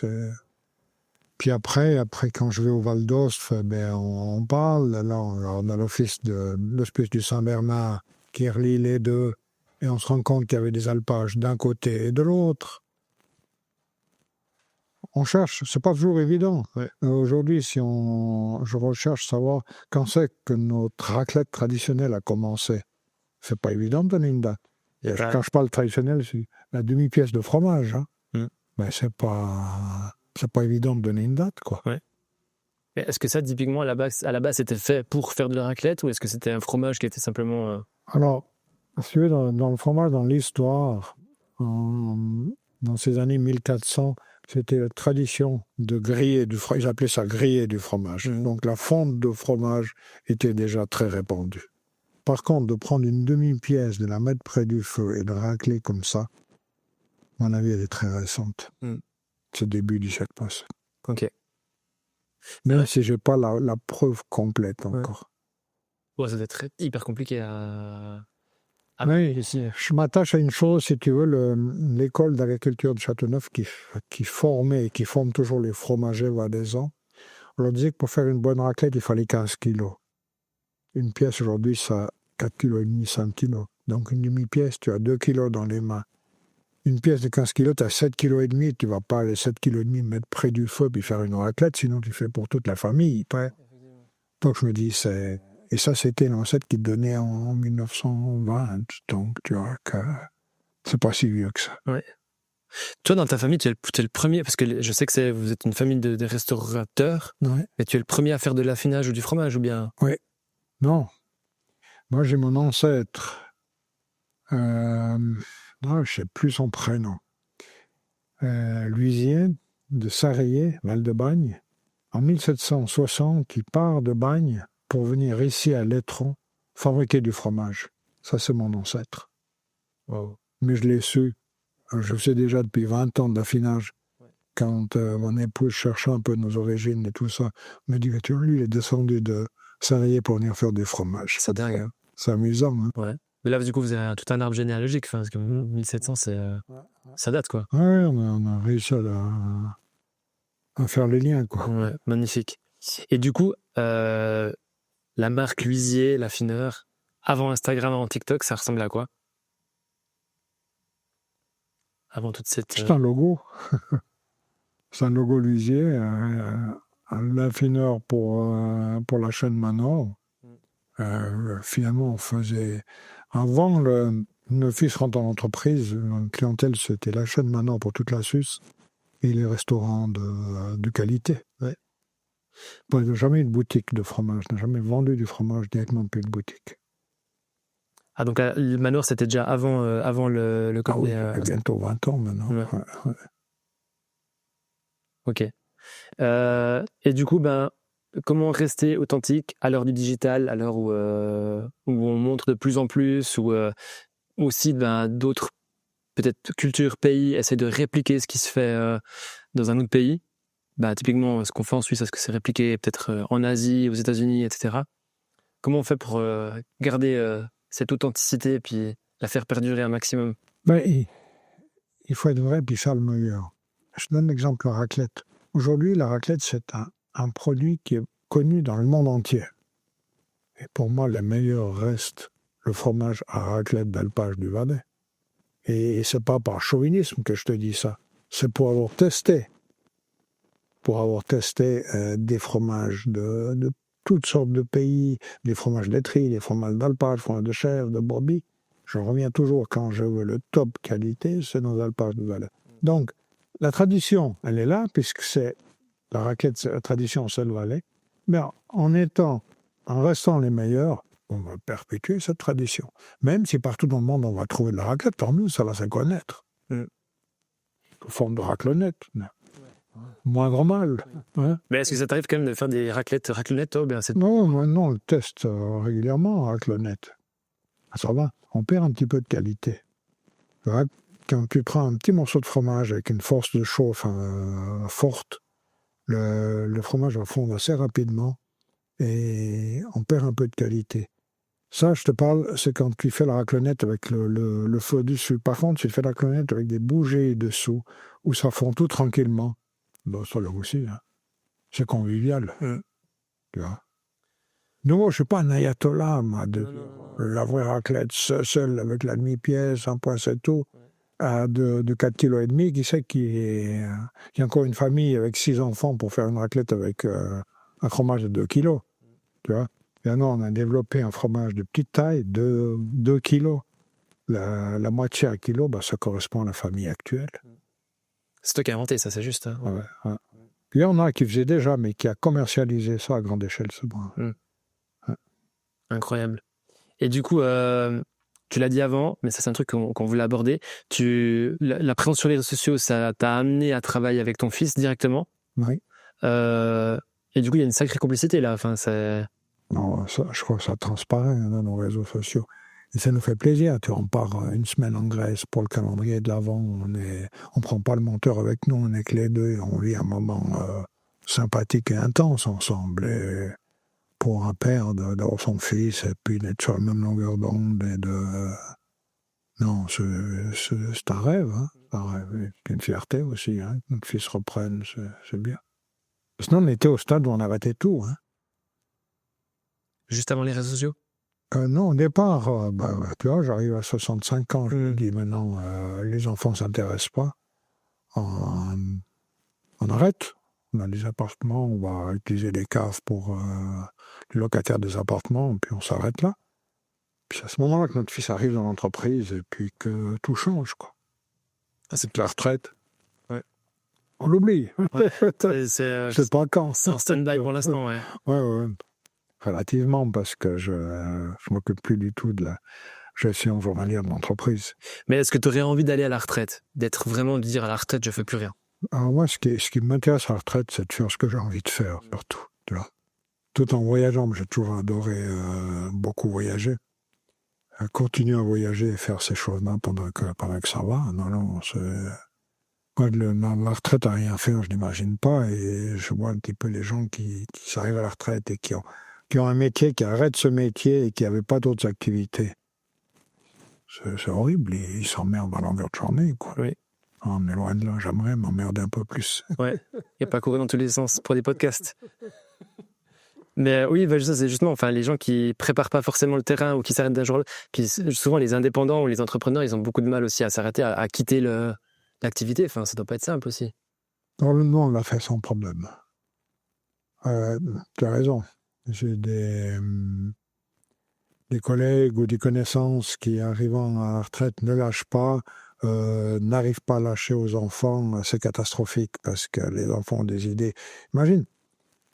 Puis après, quand je vais au Val d'Ost, on parle. Là, on a l'hospice du Saint-Bernard qui relie les deux. Et on se rend compte qu'il y avait des alpages d'un côté et de l'autre. On cherche, c'est pas toujours évident. Aujourd'hui, je recherche savoir quand c'est que notre raclette traditionnelle a commencé. C'est pas évident de donner une date. Quand je parle traditionnel, c'est la demi-pièce de fromage. Hein. C'est pas évident de donner une date, quoi.
Ouais. Mais est-ce que ça, typiquement, à la base, c'était fait pour faire de la raclette, ou est-ce que c'était un fromage qui était simplement...
Alors, si tu veux, dans le fromage, dans l'histoire, dans ces années 1400, c'était la tradition de griller du fromage. Ils appelaient ça griller du fromage. Donc la fonte de fromage était déjà très répandue. Par contre, de prendre une demi-pièce, de la mettre près du feu et de racler comme ça, à mon avis, elle est très récente. C'est le début du siècle passé.
Ok.
Même si je n'ai pas la preuve complète encore.
Ouais, ça doit être hyper compliqué à...
Oui, je m'attache à une chose, si tu veux, l'école d'agriculture de Châteauneuf qui formait et qui forme toujours les fromagers valaisans. On leur disait que pour faire une bonne raclette, il fallait 15 kilos. Une pièce aujourd'hui, ça a 4,5 kg, 5 kilos. Donc une demi-pièce, tu as 2 kilos dans les mains. Une pièce de 15 kilos, tu as 7,5 kg. Tu ne vas pas les 7,5 kg mettre près du feu puis faire une raclette, sinon tu fais pour toute la famille. Donc je me dis, Et ça, c'était l'ancêtre qui donnait en 1920. Donc, tu vois que c'est pas si vieux que ça.
Ouais. Toi, dans ta famille, tu es le premier, parce que je sais que vous êtes une famille de restaurateurs, mais tu es le premier à faire de l'affinage ou du fromage, ou bien?
Oui. Non. Moi, j'ai mon ancêtre, non, je ne sais plus son prénom, Luisier de Sarrier, Val-de-Bagne. En 1760, il part de Bagne pour venir ici à Lettron fabriquer du fromage. Ça, c'est mon ancêtre.
Wow.
Mais je l'ai su, je le sais déjà depuis 20 ans d'affinage. Quand mon épouse cherchait un peu nos origines et tout ça, me dit que lui, il est descendu de Sarrier pour venir faire du fromage.
C'est dingue, hein.
C'est amusant. Hein.
Ouais. Mais là, du coup, vous avez tout un arbre généalogique. Parce que 1700, ça date, quoi.
Ouais, on a réussi à faire les liens, quoi.
Ouais, magnifique. Et du coup, la marque Luisier, l'affineur, avant Instagram, avant TikTok, ça ressemble à quoi? Avant toute cette...
C'est un logo. C'est un logo Luisier, un affineur pour la chaîne Manor. Finalement, on faisait... Avant, nos fils rentrent en entreprise, notre clientèle, c'était la chaîne Manor pour toute la Suisse et les restaurants de qualité.
Ouais.
Bon, il n'y a jamais eu de boutique de fromage, on n'a jamais vendu du fromage directement depuis une boutique.
Ah, donc le Manor, c'était déjà avant le
Ah oui,
côté...
il y a bientôt 20 ans maintenant.
Ouais.
Ouais.
Ok. Et du coup, comment rester authentique à l'heure du digital, à l'heure où on montre de plus en plus, où aussi d'autres peut-être cultures, pays essaient de répliquer ce qui se fait dans un autre pays. Typiquement, ce qu'on fait en Suisse, est-ce que c'est répliqué peut-être en Asie, aux États-Unis, etc. Comment on fait pour garder cette authenticité et puis la faire perdurer un maximum?
Il faut être vrai puis faire le meilleur. Je donne l'exemple de la raclette. Aujourd'hui, la raclette, c'est un produit qui est connu dans le monde entier. Et pour moi, le meilleur reste le fromage à raclette d'alpage du Valais. Et c'est pas par chauvinisme que je te dis ça. C'est pour avoir testé. Des fromages de toutes sortes de pays, des fromages laiteries, des fromages d'alpage, des fromages de chèvre, de brebis. Je reviens toujours quand je veux le top qualité, c'est dans l'alpage du Valais. Donc, la tradition, elle est là, puisque c'est la raclette, c'est la tradition, c'est le Valais. Mais en restant les meilleurs, on va perpétuer cette tradition. Même si partout dans le monde, on va trouver de la raclette, tant mieux, ça va se connaître. Sous forme de raclonnette. Moindre mal. Ouais.
Mais est-ce que ça t'arrive quand même de faire des raclonettes, toi,
Non, on le teste régulièrement, raclonnette. Ça va, on perd un petit peu de qualité. Quand tu prends un petit morceau de fromage avec une force de chauffe forte, le fromage va fondre assez rapidement et on perd un peu de qualité. Ça, je te parle, c'est quand tu fais la raclonnette avec le feu dessus. Par contre, tu fais la raclonnette avec des bougies dessous, où ça fond tout tranquillement. Ça là aussi, hein. C'est convivial. Tu vois. Non, je ne suis pas un ayatollah, moi, de la vraie raclette seule avec la demi-pièce, un point c'est tout, de 4,5 kg. Qui sait qu'il y a encore une famille avec 6 enfants pour faire une raclette avec un fromage de 2 kg. Tu vois. Maintenant, on a développé un fromage de petite taille de 2 kg. La moitié à kilo, ça correspond à la famille actuelle.
C'est toi qui as inventé ça, c'est juste. Hein.
Ouais. Il y en a qui faisaient déjà, mais qui a commercialisé ça à grande échelle, ce bras.
Incroyable. Et du coup, tu l'as dit avant, mais ça c'est un truc qu'on voulait aborder. La présence sur les réseaux sociaux, ça t'a amené à travailler avec ton fils directement.
Oui.
Et du coup, il y a une sacrée complicité là.
Non, je crois que ça transparaît dans nos réseaux sociaux. Et ça nous fait plaisir. On part une semaine en Grèce pour le calendrier de l'Avent. On prend pas le monteur avec nous, on est que les deux. Et on vit un moment sympathique et intense ensemble. Et pour un père d'avoir son fils et puis d'être sur la même longueur d'onde non, c'est un rêve. Hein, un rêve. Et une fierté aussi. Hein, que notre fils reprenne, c'est bien. Sinon, on était au stade où on arrêtait tout. Hein.
Juste avant les réseaux sociaux?
Non, au départ, tu vois, j'arrive à 65 ans, je me dis maintenant, les enfants ne s'intéressent pas. On arrête. On a des appartements, on va utiliser des caves pour les locataires des appartements, puis on s'arrête là. Puis c'est à ce moment-là que notre fils arrive dans l'entreprise et puis que tout change, quoi. C'est la retraite.
Ouais.
On l'oublie.
Ouais. C'est
pas quand.
en stand-by pour l'instant, ouais.
Ouais. relativement, parce que je m'occupe plus du tout de la gestion journalière de l'entreprise.
Mais est-ce que tu aurais envie d'aller à la retraite? De dire à la retraite, je fais plus rien?
Alors moi, ce qui m'intéresse à la retraite, c'est de faire ce que j'ai envie de faire, surtout. Tu vois. Tout en voyageant, j'ai toujours adoré beaucoup voyager. Continuer à voyager et faire ces choses-là pendant que ça va. Non, c'est... Moi, la retraite à rien faire, je n'imagine pas. Et je vois un petit peu les gens qui arrivent à la retraite et qui ont un métier, qui arrêtent ce métier et qui n'avaient pas d'autres activités. C'est horrible. Ils s'emmerdent à longueur de journée, quoi.
Oui.
On est loin de là. J'aimerais m'emmerder un peu plus.
Ouais. Il n'y a pas courir dans tous les sens pour des podcasts. Mais oui, ça, c'est justement, les gens qui préparent pas forcément le terrain ou qui s'arrêtent d'un jour. Puis souvent, les indépendants ou les entrepreneurs, ils ont beaucoup de mal aussi à s'arrêter, à quitter l'activité. Ça doit pas être simple aussi.
Nous, on l'a fait sans problème. Tu as raison. J'ai des collègues ou des connaissances qui, arrivant à la retraite, ne lâchent pas, n'arrivent pas à lâcher aux enfants. C'est catastrophique parce que les enfants ont des idées. Imagine.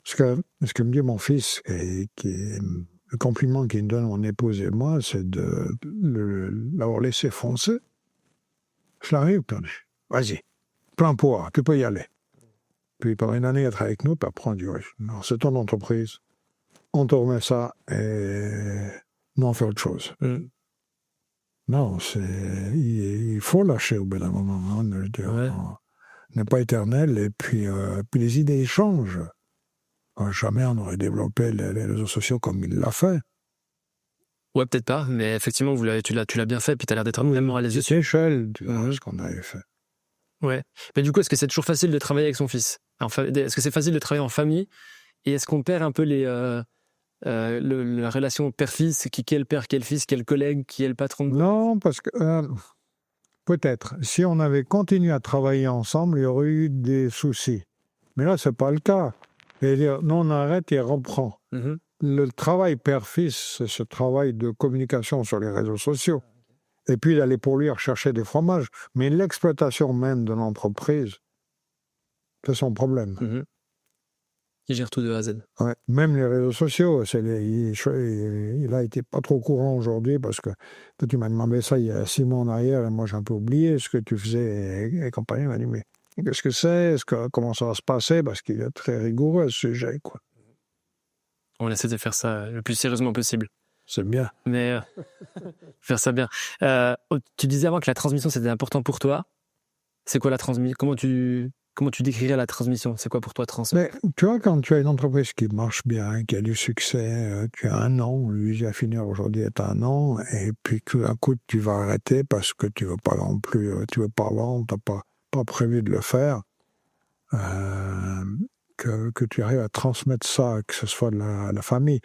Ce que me dit mon fils, et le compliment qu'il me donne mon épouse et moi, c'est de l'avoir laissé foncer. Je l'arrive, vas-y, plein poids, tu peux y aller. Puis pendant une année, être avec nous, puis après on dit, non, c'est ton entreprise, on te remet ça, et non, on fait autre chose. Non, il faut lâcher au bout d'un moment. On n'est pas éternel, et puis les idées changent. Jamais on aurait développé les réseaux sociaux comme il l'a fait.
Ouais, peut-être pas, mais effectivement, tu l'as bien fait, puis tu as l'air d'être vraiment à l'aise dessus.
C'est échelle, tu vois, ce qu'on avait fait.
Ouais. Mais du coup, est-ce que c'est toujours facile de travailler avec son fils? Est-ce que c'est facile de travailler en famille? Et est-ce qu'on perd un peu la relation père-fils, qui est le père, qui est le fils, qui est le collègue, qui est le patron?
Non, parce que peut-être, si on avait continué à travailler ensemble, il y aurait eu des soucis. Mais là, c'est pas le cas. Et dire, non, on arrête et on reprend. Le travail père-fils, c'est ce travail de communication sur les réseaux sociaux. Et puis d'aller pour lui rechercher des fromages. Mais l'exploitation même de l'entreprise, c'est son problème.
Il gère tout de A à Z.
Ouais. Même les réseaux sociaux, il a été pas trop courant aujourd'hui parce que toi, tu m'as demandé ça il y a 6 mois en arrière et moi j'ai un peu oublié ce que tu faisais et compagnie. Il m'a dit, mais qu'est-ce que c'est? Comment ça va se passer? Parce qu'il est très rigoureux à ce sujet, quoi.
On essaie de faire ça le plus sérieusement possible.
C'est bien.
Mais faire ça bien. Tu disais avant que la transmission, c'était important pour toi. C'est quoi la transmission? Comment tu décrirais la transmission? C'est quoi pour toi transmettre?
Mais tu vois, quand tu as une entreprise qui marche bien, qui a du succès, tu as 1 an, lui, à finir aujourd'hui est 1 an, et puis un coup, tu vas arrêter parce que tu veux pas non plus, tu veux pas vendre, tu n'as pas prévu de le faire. Que tu arrives à transmettre ça, que ce soit de la famille.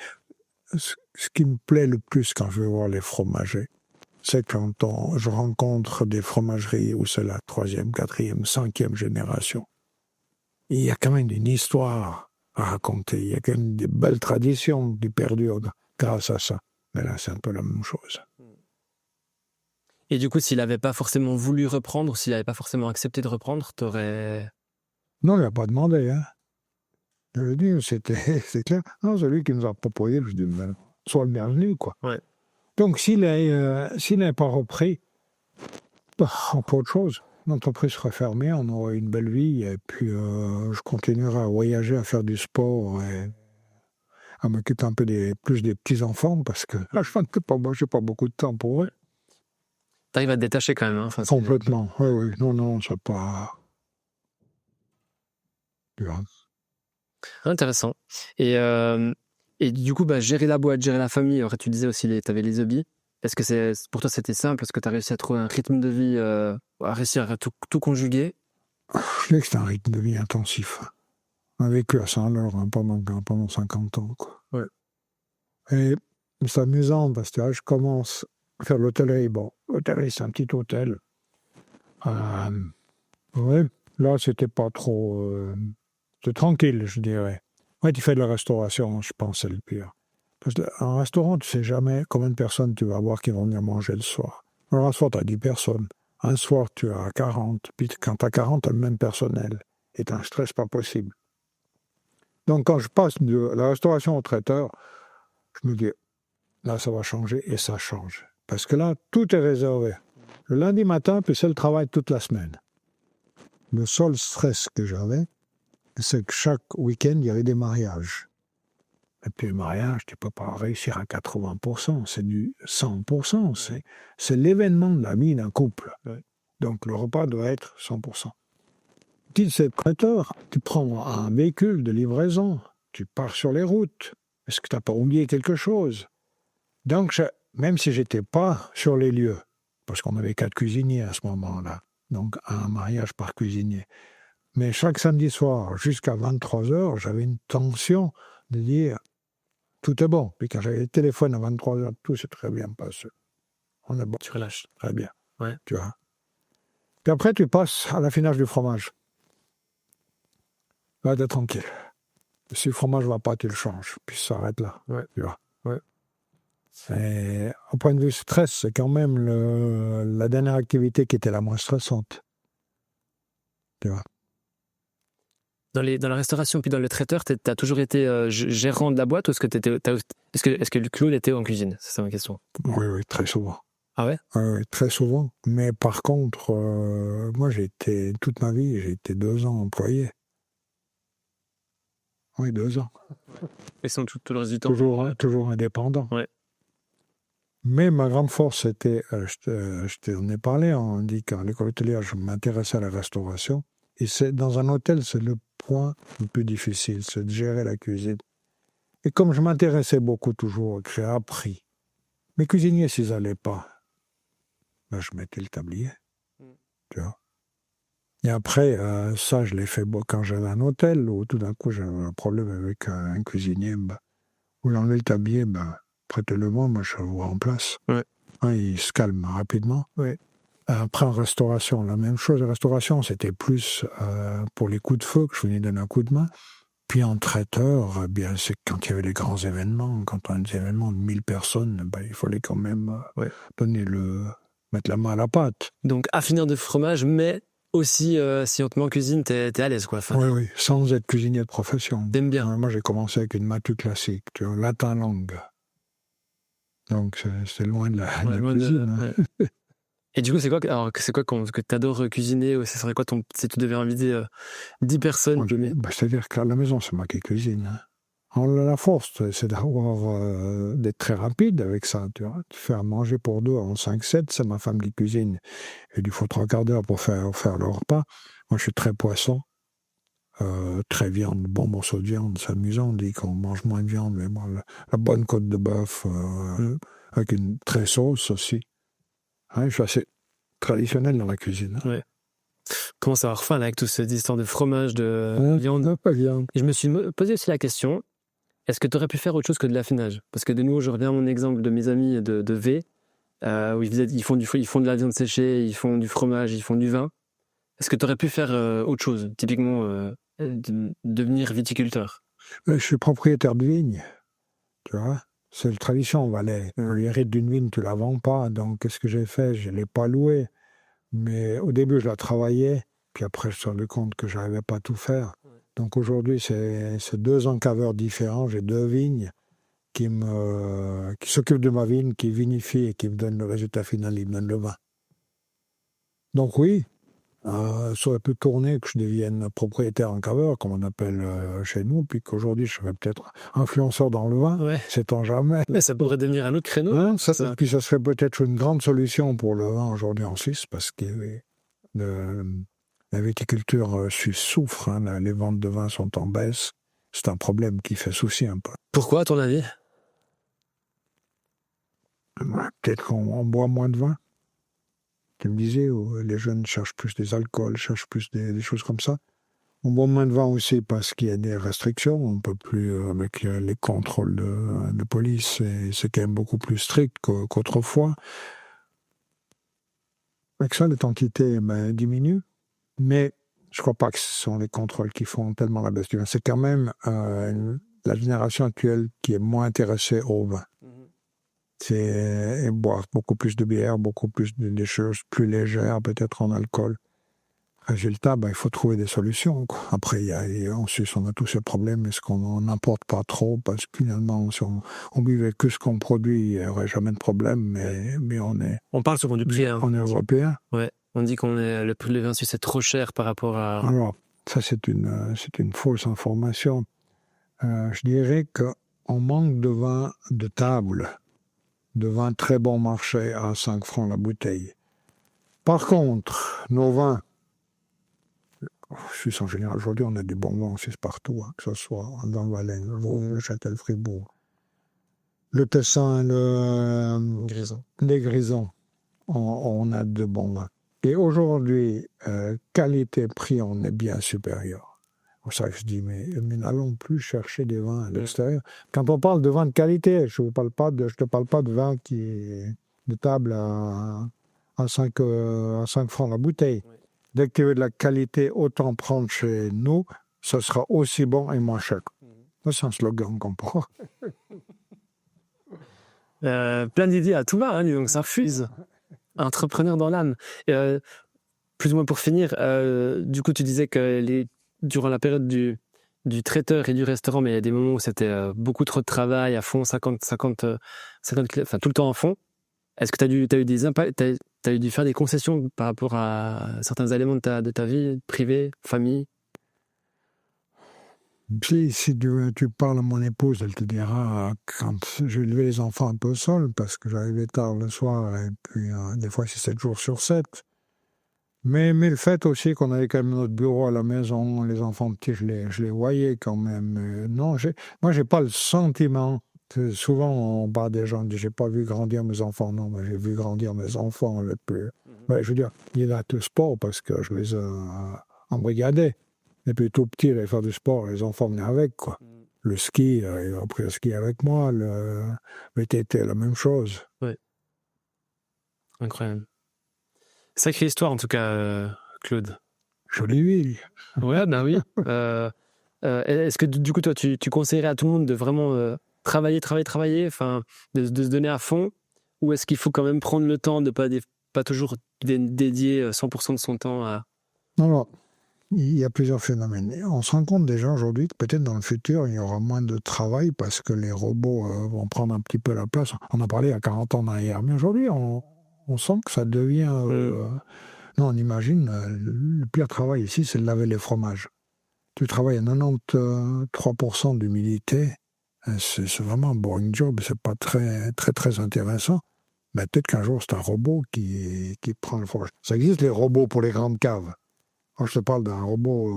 Ce qui me plaît le plus quand je vais voir les fromagers, c'est quand je rencontre des fromageries où c'est la 3e, 4e, 5e génération. Et il y a quand même une histoire à raconter, il y a quand même des belles traditions qui perdurent grâce à ça. Mais là, c'est un peu la même chose.
Et du coup, s'il n'avait pas forcément voulu reprendre, s'il n'avait pas forcément accepté de reprendre, t'aurais...
Non, il n'a pas demandé, hein. Je veux dire, c'est clair. Non, c'est lui qui nous a proposé. Je dis, sois le bienvenu, quoi.
Ouais.
Donc, s'il n'est pas repris, on fait autre chose. L'entreprise serait fermée, on aurait une belle vie, et puis je continuerai à voyager, à faire du sport, et à m'occuper un peu plus des petits-enfants, parce que là, je n'ai pas beaucoup de temps pour eux.
T'arrives à te détacher quand même, hein.
Complètement, oui. Non, c'est pas...
Intéressant. Et du coup, gérer la boîte, gérer la famille, après tu disais aussi tu avais les hobbies. Est-ce que pour toi c'était simple? Est-ce que tu as réussi à trouver un rythme de vie, à réussir à tout conjuguer?
Je sais que c'est un rythme de vie intensif. On a vécu à Saint-Laure pendant 50 ans, quoi.
Ouais.
Et c'est amusant parce que là, je commence à faire l'hôtellerie. Bon, l'hôtellerie, c'est un petit hôtel. Ouais, là, c'était pas trop... c'est tranquille, je dirais. Ouais, tu fais de la restauration, je pense, c'est le pire. Parce qu'en restaurant, tu sais jamais combien de personnes tu vas avoir qui vont venir manger le soir. Alors, un soir, tu as 10 personnes. Un soir, tu as 40. Puis quand tu as 40, tu as le même personnel. Et tu as un stress pas possible. Donc, quand je passe de la restauration au traiteur, je me dis, là, ça va changer et ça change. Parce que là, tout est réservé. Le lundi matin, puis c'est le travail toute la semaine. Le seul stress que j'avais, c'est que chaque week-end, il y avait des mariages. Et puis le mariage, tu ne peux pas réussir à 80%, c'est du 100%. C'est l'événement de la vie d'un couple. Donc le repas doit être 100%. Tu es traiteur, tu prends un véhicule de livraison, tu pars sur les routes. Est-ce que tu n'as pas oublié quelque chose? Donc, même si je n'étais pas sur les lieux, parce qu'on avait 4 cuisiniers à ce moment-là, donc un mariage par cuisinier, mais chaque samedi soir, jusqu'à 23h, j'avais une tension de dire tout est bon. Puis quand j'avais le téléphone à 23h, tout s'est très bien passé. On est bon.
Tu relâches.
Très bien.
Ouais.
Tu vois. Puis après, tu passes à l'affinage du fromage. Là, t'es tranquille. Si le fromage ne va pas, tu le changes. Puis ça s'arrête là.
Ouais.
Tu vois.
Ouais.
Et au point de vue stress, c'est quand même la dernière activité qui était la moins stressante. Tu vois.
Dans la restauration puis dans le traiteur, tu as toujours été gérant de la boîte ou est-ce que le Claude était en cuisine? C'est ça ma question.
Oui, très souvent.
Ah ouais?
Oui, très souvent. Mais par contre, moi, toute ma vie, j'ai été 2 ans employé. Oui, 2 ans.
Et sont tout le reste du temps?
Toujours indépendant.
Ouais.
Mais ma grande force, c'était, je t'en ai parlé, on dit qu'à l'école hôtelière, je m'intéressais à la restauration. Et dans un hôtel, c'est le point le plus difficile, c'est de gérer la cuisine. Et comme je m'intéressais beaucoup toujours, que j'ai appris, mes cuisiniers, s'ils n'allaient pas, ben, je mettais le tablier. Tu vois. Et après, ça, je l'ai fait quand j'avais un hôtel, où tout d'un coup, j'avais un problème avec un cuisinier, où j'enlevais le tablier, prêtez-le-moi, moi je vous remplace.
Ouais.
Il se calme rapidement.
Ouais.
Après, en restauration, la même chose. En restauration, c'était plus pour les coups de feu que je venais donner un coup de main. Puis en traiteur, bien, c'est quand il y avait les grands événements. Quand on a des événements de 1000 personnes, il fallait quand même mettre la main à la pâte.
Donc, affineur de fromage, mais aussi, si on te met en cuisine, t'es à l'aise, quoi. Enfin,
oui, sans être cuisinier de profession.
T'aimes bien.
Moi, j'ai commencé avec une matu classique, tu vois, latin langue. Donc, c'est loin de la cuisine.
Ouais. Et du coup, c'est quoi que tu adores cuisiner? Ce serait quoi si tu devais inviter 10 personnes?
C'est-à-dire qu'à la maison, c'est moi qui cuisine. La force, c'est d'être très rapide avec ça. Tu vois. Tu fais à manger pour 2 en 5-7, c'est ma femme qui cuisine. Il lui faut 3/4 d'heure pour faire le repas. Moi, je suis très poisson, très viande, bon morceau de viande, c'est amusant. On dit qu'on mange moins de viande, mais bon, la bonne côte de bœuf, avec une très sauce aussi. Je suis assez traditionnel dans la cuisine.
Ouais. Comment ça va refaire avec toute cette histoire de fromage, de viande?
Pas viande.
Et je me suis posé aussi la question, est-ce que tu aurais pu faire autre chose que de l'affinage? Parce que de nouveau, je reviens à mon exemple de mes amis de V, où ils font de la viande séchée, ils font du fromage, ils font du vin. Est-ce que tu aurais pu faire autre chose? Typiquement, devenir viticulteur?
Je suis propriétaire de vigne, tu vois. C'est la tradition en Valais. L'hérite d'une vigne, tu ne la vends pas. Donc, qu'est-ce que j'ai fait? Je ne l'ai pas louée. Mais au début, je la travaillais. Puis après, je me suis rendu compte que je n'arrivais pas à tout faire. Ouais. Donc aujourd'hui, c'est 2 encaveurs différents. J'ai 2 vignes qui s'occupent de ma vigne, qui vinifient et qui me donnent le résultat final. Ils me donnent le vin. Donc oui, ça aurait pu tourner que je devienne propriétaire encaveur, comme on appelle chez nous, puis qu'aujourd'hui, je serais peut-être influenceur dans le vin.
Ouais.
Sait-on jamais.
Mais ça pourrait devenir un autre créneau.
Puis ça serait peut-être une grande solution pour le vin aujourd'hui en Suisse, parce que la viticulture suisse souffre. Les ventes de vin sont en baisse. C'est un problème qui fait souci un peu.
Pourquoi, à ton avis?
Peut-être qu'on boit moins de vin. Tu me disais, les jeunes cherchent plus des alcools, cherchent plus des choses comme ça. On boit moins de vin aussi parce qu'il y a des restrictions. On ne peut plus, avec les contrôles de police, et c'est quand même beaucoup plus strict qu'autrefois. Avec ça, les quantités diminuent. Mais je ne crois pas que ce sont les contrôles qui font tellement la baisse du vin. C'est quand même la génération actuelle qui est moins intéressée au vin. C'est boire beaucoup plus de bière, beaucoup plus des choses plus légères, peut-être en alcool. Résultat, il faut trouver des solutions, quoi. Après, en Suisse, on a tous ces problèmes. Est-ce qu'on n'importe pas trop? Parce que finalement, si on buvait que ce qu'on produit, il n'y aurait jamais de problème. Mais
On parle souvent du prix.
On est européen.
Ouais. On dit le vin suisse est trop cher par rapport à...
Alors, ça, c'est une fausse information. Je dirais qu'on manque de vin de table, de vin très bon marché à 5 francs la bouteille. Par contre, nos vins, Suisse en général, aujourd'hui, on a des bons vins en Suisse partout, que ce soit dans le Valais, le Vaud, le Châtel-Fribourg, le Tessin, les Grisons. On a de bons vins. Et aujourd'hui, qualité-prix, on est bien supérieur. C'est ça que je dis, mais n'allons plus chercher des vins à l'extérieur. Quand on parle de vin de qualité, je ne te parle pas de vin qui est de table à 5 francs la bouteille. Oui. Dès que tu veux de la qualité, autant prendre chez nous, ça sera aussi bon et moins cher. C'est un slogan qu'on prend.
Plein d'idées à tout va, donc ça fuse. Entrepreneur dans l'âme. Plus ou moins pour finir, du coup, tu disais que durant la période du traiteur et du restaurant, mais il y a des moments où c'était beaucoup trop de travail, à fond, 50 enfin tout le temps en fond. Est-ce que tu as eu des impacts, tu as dû faire des concessions par rapport à certains éléments de ta vie privée, famille?
Si tu parles à mon épouse, elle te dira quand j'ai élevé les enfants un peu seul, parce que j'arrivais tard le soir, et puis des fois c'est 7 jours sur 7. Mais le fait aussi qu'on avait quand même notre bureau à la maison, les enfants petits, je les voyais quand même. Non, moi j'ai pas le sentiment. Souvent on parle des gens, j'ai pas vu grandir mes enfants. Non, mais j'ai vu grandir mes enfants. Je veux dire, il y a tout sport parce que je les embrigadais. Et puis tout petit, il allait faire du sport, les enfants venaient avec, quoi. Le ski, il a appris à skier avec moi, le VTT, la même chose.
Oui. Incroyable. Sacrée histoire, en tout cas, Claude.
Jolie vie.
Ouais, ben oui. Est-ce que du coup, toi, tu conseillerais à tout le monde de vraiment travailler, enfin, de se donner à fond, ou est-ce qu'il faut quand même prendre le temps de pas toujours dédier 100% de son temps à...
Non. Il y a plusieurs phénomènes. On se rend compte déjà aujourd'hui que peut-être dans le futur, il y aura moins de travail parce que les robots vont prendre un petit peu la place. On en parlait il y a 40 ans en arrière, mais aujourd'hui, on sent que ça devient... Non, on imagine, le pire travail ici, c'est de laver les fromages. Tu travailles à 93% d'humidité, c'est vraiment un boring job, c'est pas très, très, très intéressant. Mais peut-être qu'un jour, c'est un robot qui prend le fromage. Ça existe, les robots pour les grandes caves. Quand je te parle d'un robot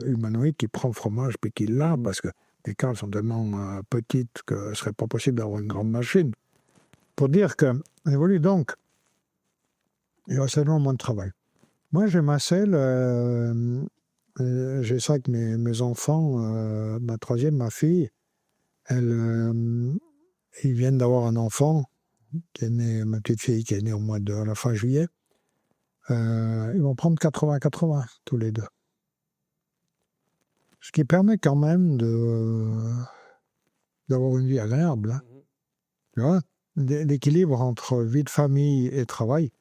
humanoïde qui prend le fromage puis qui lave, parce que les caves sont tellement petites que ce ne serait pas possible d'avoir une grande machine. Pour dire qu'on évolue donc, il y a certainement moins de travail. Moi, j'ai ma selle, j'ai ça avec mes enfants, ma troisième, ma fille, ils viennent d'avoir un enfant, qui est né, ma petite fille qui est née à la fin juillet. Ils vont prendre 80-80 tous les deux. Ce qui permet quand même d'avoir une vie agréable. Hein. Tu vois, l'équilibre entre vie de famille et travail.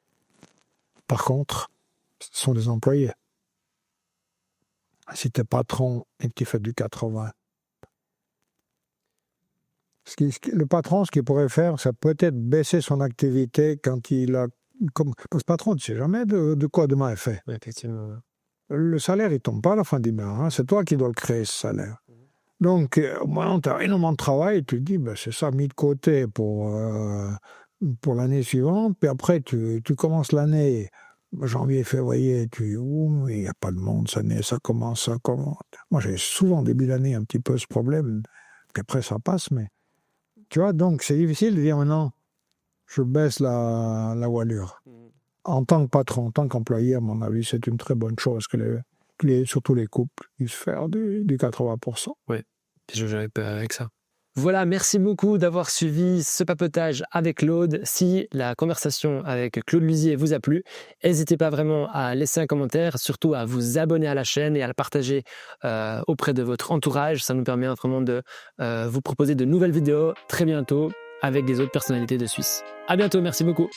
Par contre, ce sont des employés. Si tu es patron et que tu fais du 80, le patron, ce qu'il pourrait faire, c'est peut-être baisser son activité quand il a... Parce que patron, tu ne sais jamais de quoi demain est fait.
Oui, effectivement.
Le salaire, il ne tombe pas à la fin du mois. Hein. C'est toi qui dois le créer, ce salaire. Donc, moi, tu as énormément de travail. Tu te dis, c'est ça mis de côté pour l'année suivante. Puis après, tu commences l'année, janvier, février, il n'y a pas de monde, ça commence. Moi, j'ai souvent, début d'année, un petit peu ce problème. Puis après, ça passe. Mais tu vois, donc, c'est difficile de dire maintenant, je baisse la voilure. En tant que patron, en tant qu'employé, à mon avis, c'est une très bonne chose que surtout les couples puissent faire du 80%.
Oui, puis je vais avec ça. Voilà, merci beaucoup d'avoir suivi ce papotage avec Claude. Si la conversation avec Claude Lusier vous a plu, n'hésitez pas vraiment à laisser un commentaire, surtout à vous abonner à la chaîne et à la partager auprès de votre entourage. Ça nous permet vraiment de vous proposer de nouvelles vidéos très bientôt avec des autres personnalités de Suisse. À bientôt, merci beaucoup.